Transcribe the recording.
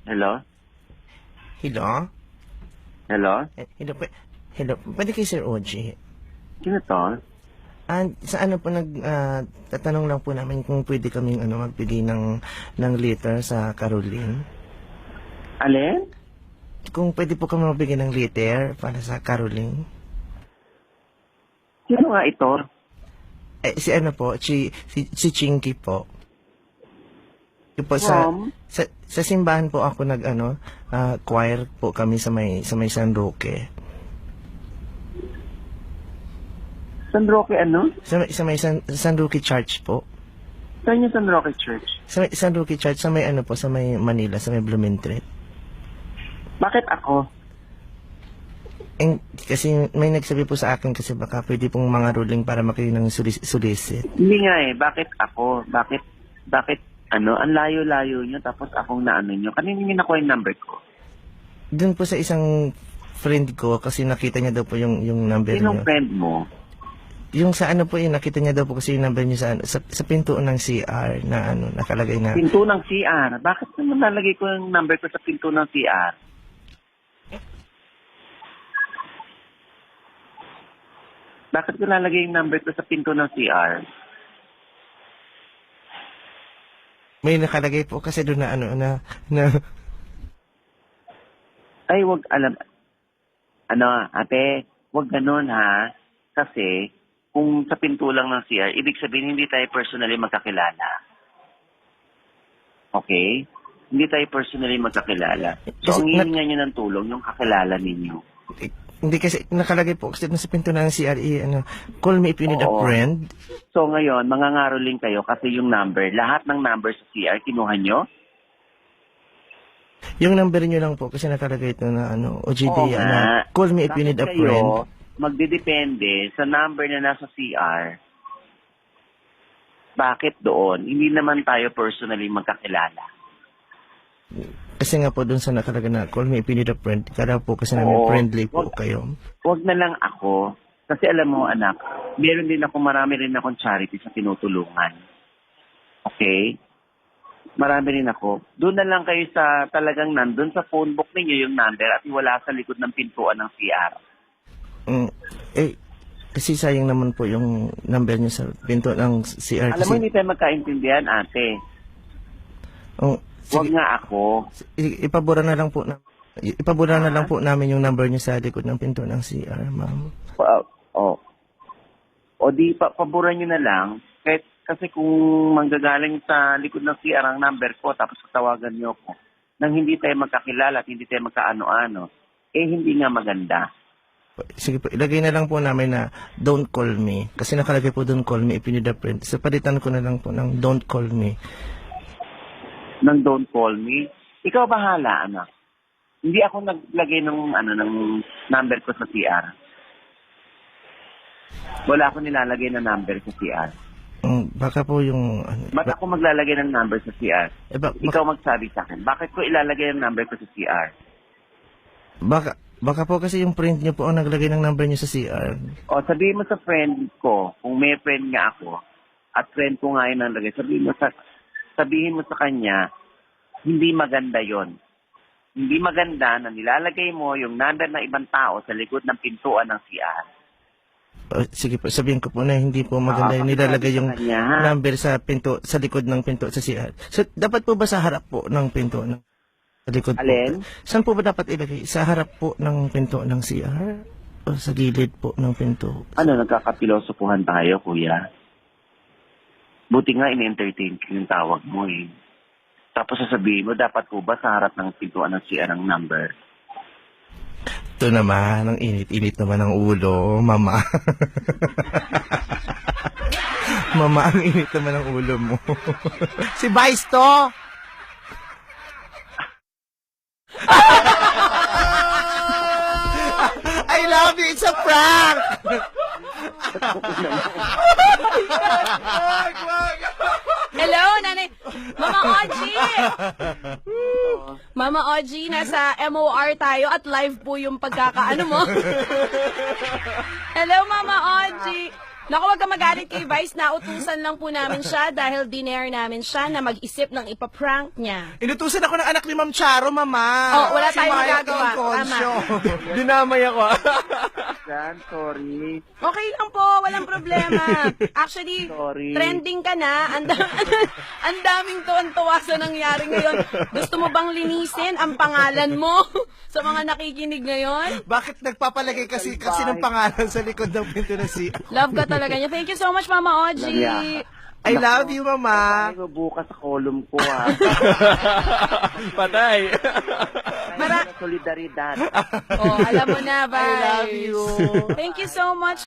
Hello? Hello? Hello? Hello, hello. Pwede kay Sir OG. Sino to? Sa ano po tatanong lang po namin kung pwede kaming magbigay ng liter sa Caroline. Alin? Kung pwede po kami magbigay ng liter para sa Caroline. Sino nga ito? Si ano po, si Chinky po. Yung po From? sa simbahan po ako choir po kami sa may San Roque. San Roque ano? Sa may San Roque Church po. Saan yung San Roque Church? Sa may San Roque Church, sa may sa may Manila, sa may Blumentritt. Bakit ako? Kasi may nagsabi po sa akin kasi baka pwede pong mga ruling para makayo ng solicit. Hindi nga eh. Bakit ako? Bakit ang layo-layo nyo tapos akong naano nyo? Kanina nyo nakuha yung number ko. Doon po sa isang friend ko kasi nakita niya daw po yung number niyo. Sinong friend mo? Yung sa po nakita niya daw po kasi yung number niyo sa pintuan ng CR na nakalagay na. Pinto ng CR. Bakit naman nalagay ko yung number ko sa pinto ng CR? Bakit ko nalagay yung number ko sa pinto ng CR? May nakalagay po kasi doon na Ay, wag alam. Ate, wag ganun ha. Kasi, kung sa pinto lang ng CR, ibig sabihin hindi tayo personally magkakilala. Okay? Hindi tayo personally magkakilala. So, ang hihinga nyo ng tulong, yung kakilala ninyo. Hindi kasi nakalagay po kasi doon sa pinto ng CR call me if you need a friend. So, ngayon, mangangaroling kayo kasi yung number, lahat ng number sa CR, kinuha nyo? Yung number niyo lang po kasi nakalagay ito na OGD Oo nga. call me if you need a Bakit friend. kayo magdidepende sa number na nasa CR? Bakit doon? Hindi naman tayo personally magkakilala. Kasi nga po doon sa nakalagay na call me if you need a friend. Kaya po kasi namin friendly po kayo. Huwag na lang ako. Kasi alam mo anak, marami rin akong charity sa tinutulungan. Okay? Marami rin ako. Doon na lang kayo sa talagang nandun sa phone book ninyo yung number at wala sa likod ng pintuan ng CR. Kasi sayang naman po yung number niya sa pinto ng CR. Alam mo, hindi tayo magkaintindihan, ate. Huwag nga ako. Ipabura na lang po namin yung number niya sa likod ng pinto ng CR, ma'am. O di, paboran nyo na lang. Kasi kung manggagaling sa likod ng CR ang number ko, tapos tawagan nyo ko, nang hindi tayo magkakilala at hindi tayo magkaano-ano, hindi nga maganda. Sige po, ilagay na lang po namin na don't call me. Kasi nakalagay po don't call me if you need a friend. So, palitan ko na lang po ng don't call me. Nang don't call me? Ikaw bahala, anak. Hindi ako naglagay ng number ko sa CR. Wala ako nilalagay na number sa CR. Baka po yung... Ba't ako maglalagay ng number sa CR? Ikaw magsabi sa akin. Bakit ko ilalagay ang number ko sa CR? Baka po kasi yung friend niyo po ang naglagay ng number niyo sa CR. O, sabihin mo sa friend ko, kung may friend nga ako, at friend ko nga yun ang lagay, sabihin mo sa kanya, hindi maganda yon. Hindi maganda na nilalagay mo yung number ng ibang tao sa likod ng pintuan ng CR. Sige po, sabihin ko po na hindi po maganda yung nilalagay yung number sa likod ng pinto sa CR. So, dapat po ba sa harap po ng pinto sa likod Alin? po? Saan po ba dapat ilagay? Sa harap po ng pinto ng CR? O sa gilid po ng pinto? Nagkakapilosopuhan tayo, kuya. Buti nga in-entertain ko yung tawag mo eh. Tapos sasabihin mo, dapat po ba sa harap ng pintuan ng CR ang number? Ito naman, ang init-init naman ng ulo, mama. Mama, ang init naman ng ulo mo. Si Vice to! I love you, it's a prank! Hello, nanay. Mama Oji! Mama Oji, nasa MOR tayo at live po yung pagkakaano mo. Hello, Mama Oji! Naku, wag ka magalit kay Vice. Nautusan lang po namin siya dahil dinare namin siya na mag-isip ng ipaprank niya. Inutusan ako ng anak ni Ma'am Charo, Mama. Oh, wala Si tayong Maya magagawa. Concho. Dinamay ako. Jan, sorry. Okay lang po, walang problema. Actually, Sorry. trending ka na. Ang daming tuwan-tuwa sa nangyari ngayon. Gusto mo bang linisin ang pangalan mo sa mga nakikinig ngayon? Bakit nagpapalagay kasi ng pangalan sa likod ng pinto na si... Love ka talaga niya. Thank you so much, Mama Oji. Yeah. I love you, Mama. Ay, bukas sa column ko, ha. Patay. Mara- solidaridad. Oh, alam mo na, I bye. love you. Thank you so much.